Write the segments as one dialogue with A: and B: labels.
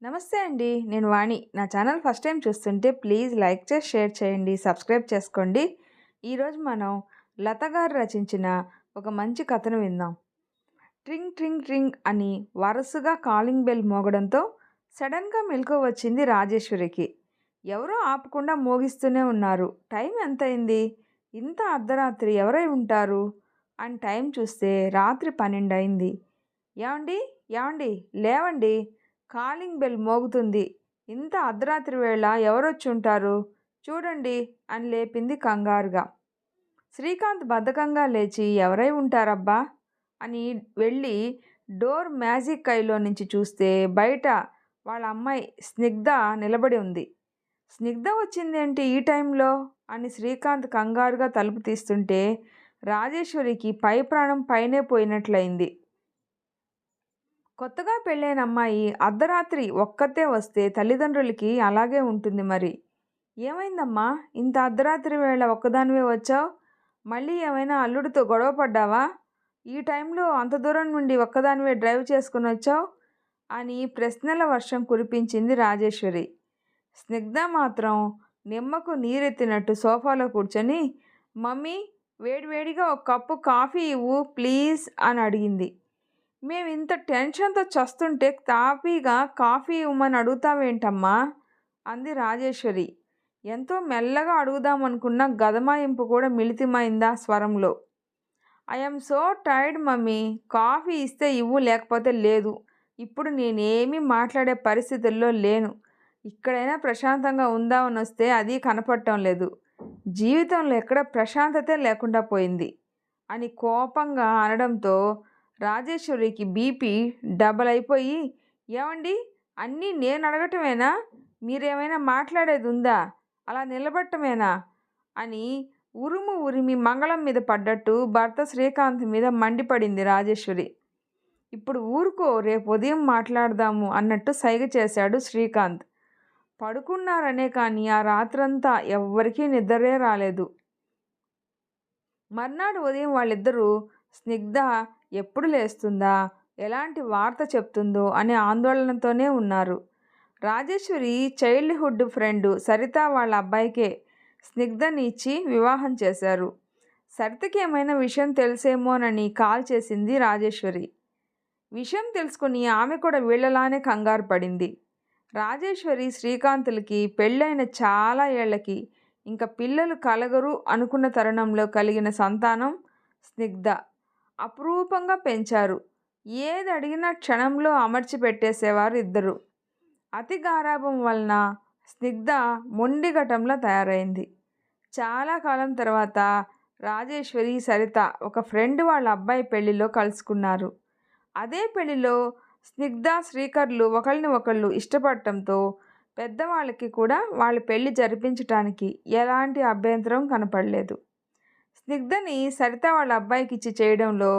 A: నమస్తే అండి. నేను వాణి. నా ఛానల్ ఫస్ట్ టైం చూస్తుంటే ప్లీజ్ లైక్ చేసి, షేర్ చేయండి, సబ్స్క్రైబ్ చేసుకోండి. ఈరోజు మనం లత గారు రచించిన ఒక మంచి కథను విందాం. ట్రింగ్ ట్రింగ్ ట్రింగ్ అని వరుసగా కాలింగ్ బెల్ మోగడంతో సడన్‌గా మెలకువ వచ్చింది రాజేశ్వరికి. ఎవరో ఆపకుండా మోగిస్తూనే ఉన్నారు. టైం ఎంతయింది? ఇంత అర్ధరాత్రి ఎవరై ఉంటారు? అని టైం చూస్తే రాత్రి 12 అయింది. ఏవండీ? ఏవండీ? లేవండి. కాలింగ్ బెల్ మోగుతుంది. ఇంత అర్ధరాత్రి వేళ ఎవరొచ్చుంటారు? చూడండి అని లేపింది కంగారుగా. శ్రీకాంత్ బద్ధకంగా లేచి ఎవరై ఉంటారబ్బా అని వెళ్ళి డోర్ మ్యాజిక్ కైలో నుంచి చూస్తే బయట వాళ్ళ అమ్మాయి స్నిగ్ధ నిలబడి ఉంది. స్నిగ్ధ వచ్చిందేంటి ఈ టైంలో అని శ్రీకాంత్ కంగారుగా తలుపు తీస్తుంటే రాజేశ్వరికి పై ప్రాణం పైనే పోయినట్లయింది. కొత్తగా పెళ్ళైన అమ్మాయి అర్ధరాత్రి ఒక్కతే వస్తే తల్లిదండ్రులకి అలాగే ఉంటుంది మరి. ఏమైందమ్మా, ఇంత అర్ధరాత్రి వేళ ఒక్కదానివే వచ్చావు? మళ్ళీ ఏమైనా అల్లుడితో గొడవ పడ్డావా? ఈ టైంలో అంత దూరం నుండి ఒక్కదానివే డ్రైవ్ చేసుకుని వచ్చావు అని ప్రశ్నల వర్షం కురిపించింది రాజేశ్వరి. స్నిగ్ధ మాత్రం నిమ్మకు నీరెత్తినట్టు సోఫాలో కూర్చొని, మమ్మీ, వేడివేడిగా ఒక కప్పు కాఫీ ఇవ్వు ప్లీజ్ అని అడిగింది. మేము ఇంత టెన్షన్తో చస్తుంటే తాపీగా కాఫీ ఇవ్వమని అడుగుతావేంటమ్మా అంది రాజేశ్వరి. ఎంతో మెల్లగా అడుగుదామనుకున్న గదమాయింపు కూడా మిళితమైందా స్వరంలో. I'm so tired mummy, coffee ఇస్తే ఇవ్వు లేకపోతే లేదు. ఇప్పుడు నేనేమీ మాట్లాడే పరిస్థితుల్లో లేను. ఇక్కడైనా ప్రశాంతంగా ఉందామని వస్తే అది కనపడటం లేదు. జీవితంలో ఎక్కడ ప్రశాంతతే లేకుండా పోయింది అని కోపంగా అనడంతో రాజేశ్వరికి బీపీ డబల్ అయిపోయి, ఏమండి, అన్నీ నేను అడగటమేనా? మీరేమైనా మాట్లాడేది ఉందా? అలా నిలబడటమేనా అని ఉరిమి మంగళం మీద పడ్డట్టు భర్త శ్రీకాంత్ మీద మండిపడింది రాజేశ్వరి. ఇప్పుడు ఊరుకో, రేపు ఉదయం మాట్లాడదాము అన్నట్టు సైగ చేశాడు శ్రీకాంత్. పడుకున్నారనే కానీ ఆ రాత్రంతా ఎవ్వరికీ నిద్రే రాలేదు. మర్నాడు ఉదయం వాళ్ళిద్దరూ స్నిగ్ధ ఎప్పుడు లేస్తుందా, ఎలాంటి వార్త చెప్తుందో అనే ఆందోళనతోనే ఉన్నారు. రాజేశ్వరి చైల్డ్హుడ్ ఫ్రెండ్ సరిత వాళ్ళ అబ్బాయికే స్నిగ్ధని ఇచ్చి వివాహం చేశారు. సరితకి ఏమైనా విషయం తెలిసేమోనని కాల్ చేసింది రాజేశ్వరి. విషయం తెలుసుకుని ఆమె కూడా వీళ్ళలానే కంగారు పడింది. రాజేశ్వరి శ్రీకాంతులకి పెళ్ళైన చాలా ఏళ్లకి ఇంకా పిల్లలు కలగరు అనుకున్న తరుణంలో కలిగిన సంతానం స్నిగ్ధ. అపురూపంగా పెంచారు. ఏది అడిగినా క్షణంలో అమర్చి పెట్టేసేవారు ఇద్దరు. అతి గారాబం వలన స్నిగ్ధ మొండిఘటంలా తయారైంది. చాలా కాలం తర్వాత రాజేశ్వరి సరిత ఒక ఫ్రెండ్ వాళ్ళ అబ్బాయి పెళ్లిలో కలుసుకున్నారు. అదే పెళ్లిలో స్నిగ్ధ శ్రీకర్లు ఒకళ్ళని ఒకళ్ళు ఇష్టపడటంతో పెద్దవాళ్ళకి కూడా వాళ్ళ పెళ్లి జరిపించటానికి ఎలాంటి అభ్యంతరం కనపడలేదు. స్నిగ్ధని సరిత వాళ్ళ అబ్బాయికి ఇచ్చి చేయడంలో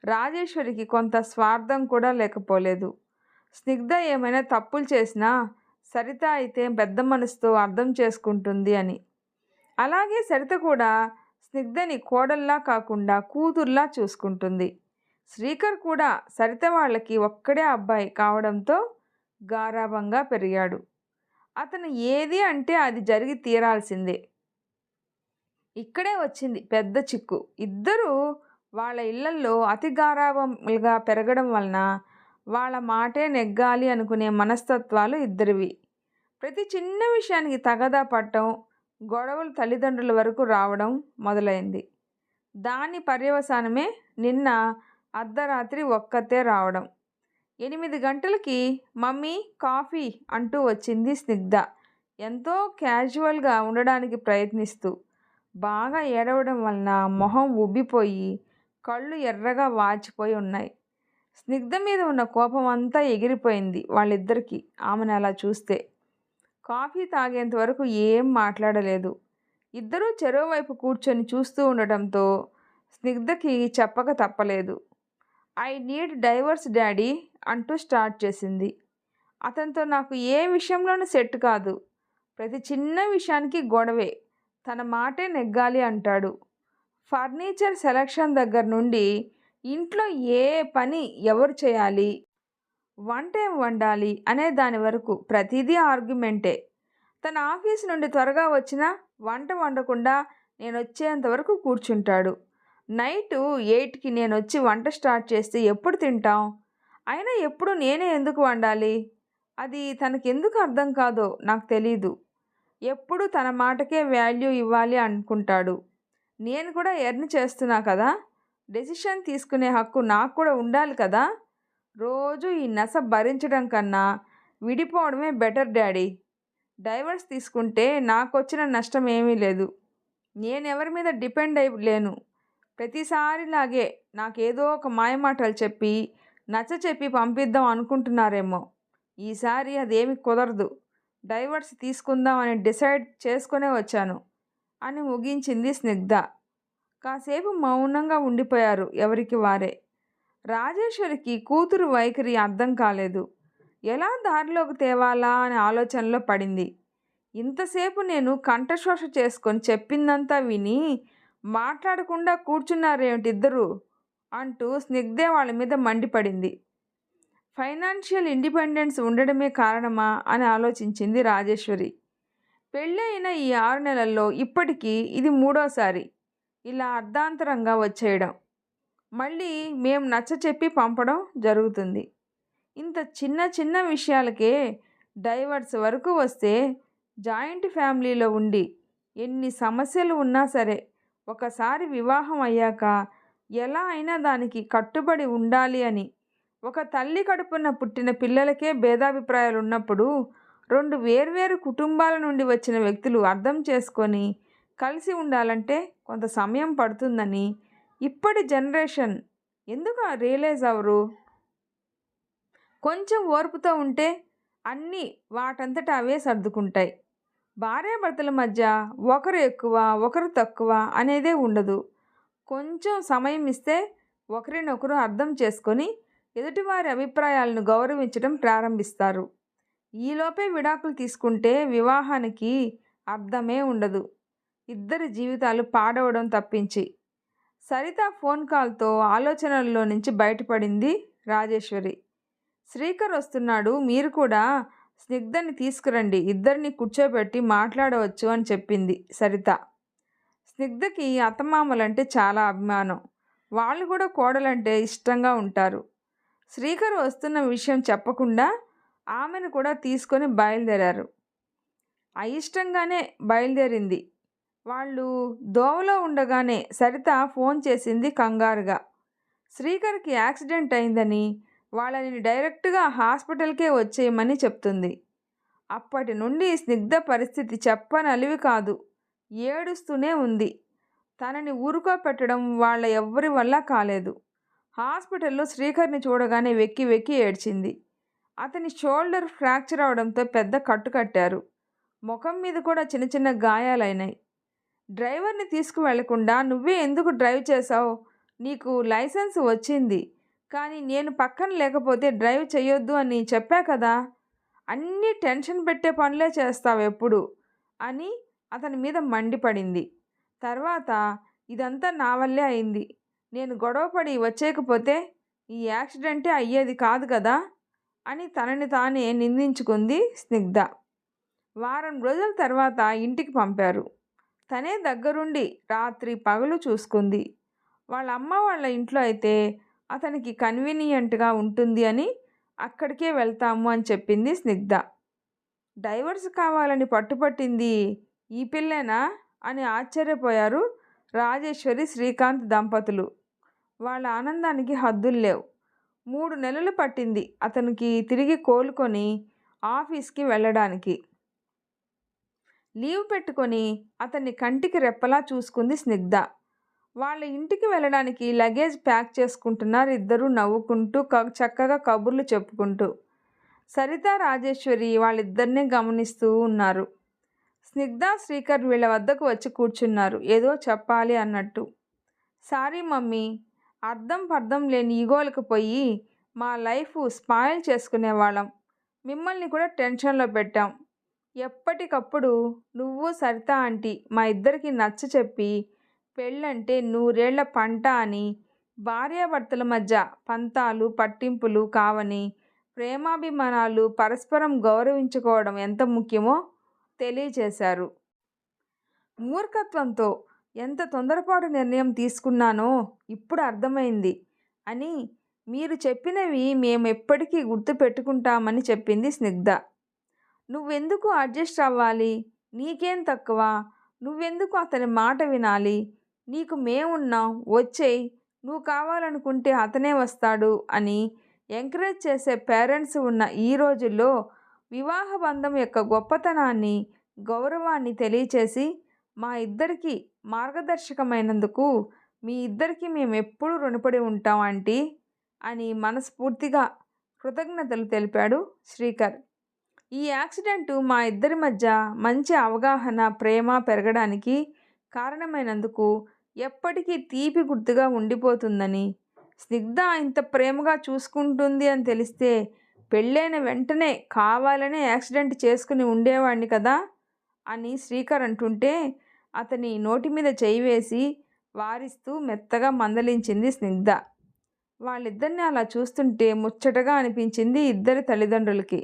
A: రాజేశ్వరికి కొంత స్వార్థం కూడా లేకపోలేదు. స్నిగ్ధ ఏమైనా తప్పులు చేసినా సరిత అయితే పెద్ద మనసుతో అర్థం చేసుకుంటుంది అని. అలాగే సరిత కూడా స్నిగ్ధని కోడల్లా కాకుండా కూతుర్లా చూసుకుంటుంది. శ్రీకర్ కూడా సరిత వాళ్ళకి ఒక్కడే అబ్బాయి కావడంతో గారాబంగా పెరిగాడు. అతను ఏది అంటే అది జరిగి తీరాల్సిందే. ఇక్కడే వచ్చింది పెద్ద చిక్కు. ఇద్దరూ వాళ్ళ ఇళ్లల్లో అతి గారాబంగా పెరగడం వలన వాళ్ళ మాటే నెగ్గాలి అనుకునే మనస్తత్వాలు ఇద్దరివి. ప్రతి చిన్న విషయానికి తగదా పట్టడం, గొడవలు తల్లిదండ్రుల వరకు రావడం మొదలైంది. దాని పర్యవసానమే నిన్న అర్ధరాత్రి ఒక్కతే రావడం. 8 గంటలకి మమ్మీ, కాఫీ అంటూ వచ్చింది స్నిగ్ధ. ఎంతో క్యాజువల్గా ఉండడానికి ప్రయత్నిస్తూ. బాగా ఏడవడం వలన మొహం ఉబ్బిపోయి కళ్ళు ఎర్రగా వాచిపోయి ఉన్నాయి. స్నిగ్ధ మీద ఉన్న కోపం అంతా ఎగిరిపోయింది వాళ్ళిద్దరికీ ఆమెను అలా చూస్తే. కాఫీ తాగేంత వరకు ఏం మాట్లాడలేదు. ఇద్దరూ చెరోవైపు కూర్చొని చూస్తూ ఉండటంతో స్నిగ్ధకి చెప్పక తప్పలేదు. ఐ నీడ్ డైవర్స్ డాడీ అంటూ స్టార్ట్ చేసింది. అతనితో నాకు ఏ విషయంలోనూ సెట్ కాదు. ప్రతి చిన్న విషయానికి గొడవే. తన మాటే నెగ్గాలి అంటాడు. ఫర్నిచర్ సెలక్షన్ దగ్గర నుండి ఇంట్లో ఏ పని ఎవరు చేయాలి, వంట ఏం వండాలి అనే దాని వరకు ప్రతిదీ ఆర్గ్యుమెంటే. తన ఆఫీస్ నుండి త్వరగా వచ్చినా వంట వండకుండా నేనొచ్చేంత వరకు కూర్చుంటాడు. నైటు 8కి నేనొచ్చి వంట స్టార్ట్ చేస్తే ఎప్పుడు తింటాం? అయినా ఎప్పుడు నేనే ఎందుకు వండాలి? అది తనకెందుకు అర్థం కాదో నాకు తెలీదు. ఎప్పుడూ తన మాటకే వాల్యూ ఇవ్వాలి అనుకుంటాడు. నేను కూడా ఎర్న్ చేస్తున్నా కదా! డెసిషన్ తీసుకునే హక్కు నాకు కూడా ఉండాలి కదా! రోజూ ఈ నస భరించడం కన్నా విడిపోవడమే బెటర్ డాడీ. డైవర్స్ తీసుకుంటే నాకొచ్చిన నష్టం ఏమీ లేదు. నేనెవరి మీద డిపెండ్ అయి లేను. ప్రతిసారిలాగే నాకేదో ఒక మాయమాటలు చెప్పి నచ్చచెప్పి పంపిద్దాం అనుకుంటున్నారేమో. ఈసారి అదేమీ కుదరదు. డైవర్స్ తీసుకుందాం అని డిసైడ్ చేసుకునే వచ్చాను అని ముగించింది స్నిగ్ధ. కాసేపు మౌనంగా ఉండిపోయారు ఎవరికి వారే. రాజేశ్వరికి కూతురు వైఖరి అర్థం కాలేదు. ఎలా దారిలోకి తేవాలా అనే ఆలోచనలో పడింది. ఇంతసేపు నేను కంఠశోష చేసుకొని చెప్పిందంతా విని మాట్లాడకుండా కూర్చున్నారేమిటిద్దరూ అంటూ స్నిగ్ధే వాళ్ళ మీద మండిపడింది. ఫైనాన్షియల్ ఇండిపెండెన్స్ ఉండడమే కారణమా అని ఆలోచించింది రాజేశ్వరి. పెళ్ళైన ఈ 6 నెలల్లో ఇప్పటికీ ఇది 3వసారి ఇలా అర్ధాంతరంగా వచ్చేయడం. మళ్ళీ మేం నచ్చచెప్పి పంపడం జరుగుతుంది. ఇంత చిన్న చిన్న విషయాలకే డైవర్స్ వరకు వస్తే జాయింట్ ఫ్యామిలీలో ఉండి ఎన్ని సమస్యలు ఉన్నా సరే ఒకసారి వివాహం అయ్యాక ఎలా అయినా దానికి కట్టుబడి ఉండాలి అని ఒక తల్లి కడుపున పుట్టిన పిల్లలకే భేదాభిప్రాయాలు ఉన్నప్పుడు 2 వేర్వేరు కుటుంబాల నుండి వచ్చిన వ్యక్తులు అర్థం చేసుకొని కలిసి ఉండాలంటే కొంత సమయం పడుతుందని ఇప్పటి జనరేషన్ ఎందుకు రియలైజ్ అవ్వరు? కొంచెం ఓర్పుతో ఉంటే అన్నీ వాటంతట అవే సర్దుకుంటాయి. భార్యాభర్తల మధ్య ఒకరు ఎక్కువ ఒకరు తక్కువ అనేదే ఉండదు. కొంచెం సమయం ఇస్తే ఒకరినొకరు అర్థం చేసుకొని ఎదుటివారి అభిప్రాయాలను గౌరవించడం ప్రారంభిస్తారు. ఈలోపే విడాకులు తీసుకుంటే వివాహానికి అర్థమే ఉండదు. ఇద్దరి జీవితాలు పాడవడం తప్పించి. సరిత ఫోన్ కాల్తో ఆలోచనల్లో నుంచి బయటపడింది రాజేశ్వరి. శ్రీకర్ వస్తున్నాడు, మీరు కూడా స్నిగ్ధని తీసుకురండి, ఇద్దరిని కూర్చోబెట్టి మాట్లాడవచ్చు అని చెప్పింది సరిత. స్నిగ్ధకి అత్తమామలంటే చాలా అభిమానం. వాళ్ళు కూడా కోడలంటే ఇష్టంగా ఉంటారు. శ్రీకర్ వస్తున్న విషయం చెప్పకుండా ఆమెను కూడా తీసుకొని బయలుదేరారు. అయిష్టంగానే బయలుదేరింది. వాళ్ళు దోవలో ఉండగానే సరిత ఫోన్ చేసింది కంగారుగా. శ్రీకర్కి యాక్సిడెంట్ అయిందని వాళ్ళని డైరెక్ట్గా హాస్పిటల్కే వచ్చేయమని చెప్తుంది. అప్పటి నుండి స్నిగ్ధ పరిస్థితి చెప్పనలివి కాదు. ఏడుస్తూనే ఉంది. తనని ఊరుకోపెట్టడం వాళ్ళ ఎవ్వరి వల్ల కాలేదు. హాస్పిటల్లో శ్రీకర్ని చూడగానే వెక్కి వెక్కి ఏడ్చింది. అతని షోల్డర్ ఫ్రాక్చర్ అవడంతో పెద్ద కట్టు కట్టారు. ముఖం మీద కూడా చిన్న చిన్న గాయాలైనాయి. డ్రైవర్ని తీసుకువెళ్లకుండా నువ్వే ఎందుకు డ్రైవ్ చేశావు? నీకు లైసెన్స్ వచ్చింది, కానీ నేను పక్కన లేకపోతే డ్రైవ్ చేయొద్దు అని చెప్పా కదా. అన్నీ టెన్షన్ పెట్టే పనులే చేస్తావు ఎప్పుడు అని అతని మీద మండిపడింది. తర్వాత ఇదంతా నా వల్లే అయింది, నేను గొడవపడి వచ్చేయకపోతే ఈ యాక్సిడెంటే అయ్యేది కాదు కదా అని తనని తానే నిందించుకుంది స్నిగ్ధ. వారం రోజుల తర్వాత ఇంటికి పంపారు. తనే దగ్గరుండి రాత్రి పగలు చూసుకుంది. వాళ్ళ అమ్మ వాళ్ళ ఇంట్లో అయితే అతనికి కన్వీనియంట్గా ఉంటుంది అని అక్కడికే వెళ్తాము అని చెప్పింది స్నిగ్ధ. డైవర్స్ కావాలని పట్టుపట్టింది ఈ పిల్లేనా అని ఆశ్చర్యపోయారు రాజేశ్వరి శ్రీకాంత్ దంపతులు. వాళ్ళ ఆనందానికి హద్దులు లేవు. 3 నెలలు పట్టింది అతనికి తిరిగి కోలుకొని ఆఫీస్కి వెళ్ళడానికి. లీవ్ పెట్టుకొని అతన్ని కంటికి రెప్పలా చూసుకుంది స్నిగ్ధ. వాళ్ళ ఇంటికి వెళ్ళడానికి లగేజ్ ప్యాక్ చేసుకుంటున్నారు ఇద్దరూ నవ్వుకుంటూ చక్కగా కబుర్లు చెప్పుకుంటూ. సరిత రాజేశ్వరి వాళ్ళిద్దరినీ గమనిస్తూ ఉన్నారు. స్నిగ్ధ శ్రీకర్ వీళ్ళ వద్దకు వచ్చి కూర్చున్నారు ఏదో చెప్పాలి అన్నట్టు. సారీ మమ్మీ, అర్థం పర్థం లేని ఈగోలకు పోయి మా లైఫ్ స్పాయిల్ చేసుకునేవాళ్ళం. మిమ్మల్ని కూడా టెన్షన్లో పెట్టాం. ఎప్పటికప్పుడు నువ్వు సరిత ఆంటీ మా ఇద్దరికి నచ్చ చెప్పి పెళ్ళంటే 100 ఏళ్ల పంట అని, భార్యాభర్తల మధ్య పంతాలు పట్టింపులు కావని ప్రేమాభిమానాలు పరస్పరం గౌరవించుకోవడం ఎంత ముఖ్యమో తెలియచేశారు. మూర్ఖత్వంతో ఎంత తొందరపాటు నిర్ణయం తీసుకున్నానో ఇప్పుడు అర్థమైంది అని మీరు చెప్పినవి మేము ఎప్పటికీ గుర్తుపెట్టుకుంటామని చెప్పింది స్నిగ్ధ. నువ్వెందుకు అడ్జస్ట్ అవ్వాలి? నీకేం తక్కువ? నువ్వెందుకు అతని మాట వినాలి? నీకు మేమున్నాం, వచ్చేయ్, నువ్వు కావాలనుకుంటే అతనే వస్తాడు అని ఎంకరేజ్ చేసే పేరెంట్స్ ఉన్న ఈ రోజుల్లో వివాహ బంధం యొక్క గొప్పతనాన్ని, గౌరవాన్ని తెలియచేసి మా ఇద్దరికి మార్గదర్శకమైనందుకు మీ ఇద్దరికి మేము ఎప్పుడూ రుణపడి ఉంటాం ఆంటీ అని మనస్ఫూర్తిగా కృతజ్ఞతలు తెలిపాడు శ్రీకర్. ఈ యాక్సిడెంటు మా ఇద్దరి మధ్య మంచి అవగాహన, ప్రేమ పెరగడానికి కారణమైనందుకు ఎప్పటికీ తీపి గుర్తుగా ఉండిపోతుందని, స్నిగ్ధ ఇంత ప్రేమగా చూసుకుంటుంది అని తెలిస్తే పెళ్ళైన వెంటనే కావాలనే యాక్సిడెంట్ చేసుకుని ఉండేవాడిని కదా అని శ్రీకర్ అంటుంటే అతని నోటి మీద చేయి వేసి వారిస్తూ మెత్తగా మందలించింది స్నిగ్ధ. వాళ్ళిద్దరిని అలా చూస్తుంటే ముచ్చటగా అనిపించింది ఇద్దరి తల్లిదండ్రులకి.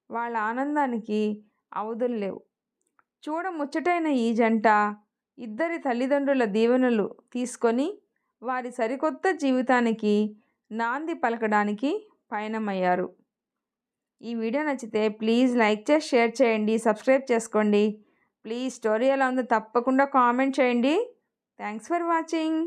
A: వాళ్ళ ఆనందానికి అవధులు లేవు. చూడ ముచ్చటైన ఈ జంట ఇద్దరి తల్లిదండ్రుల దీవెనలు తీసుకొని వారి సరికొత్త జీవితానికి నాంది పలకడానికి పయనమయ్యారు. ఈ వీడియో నచ్చితే ప్లీజ్ లైక్ చేసి షేర్ చేయండి, సబ్స్క్రైబ్ చేసుకోండి. ప్లీజ్ స్టోరీ ఎలా ఉందో తప్పకుండా కామెంట్ చేయండి. Thanks for watching.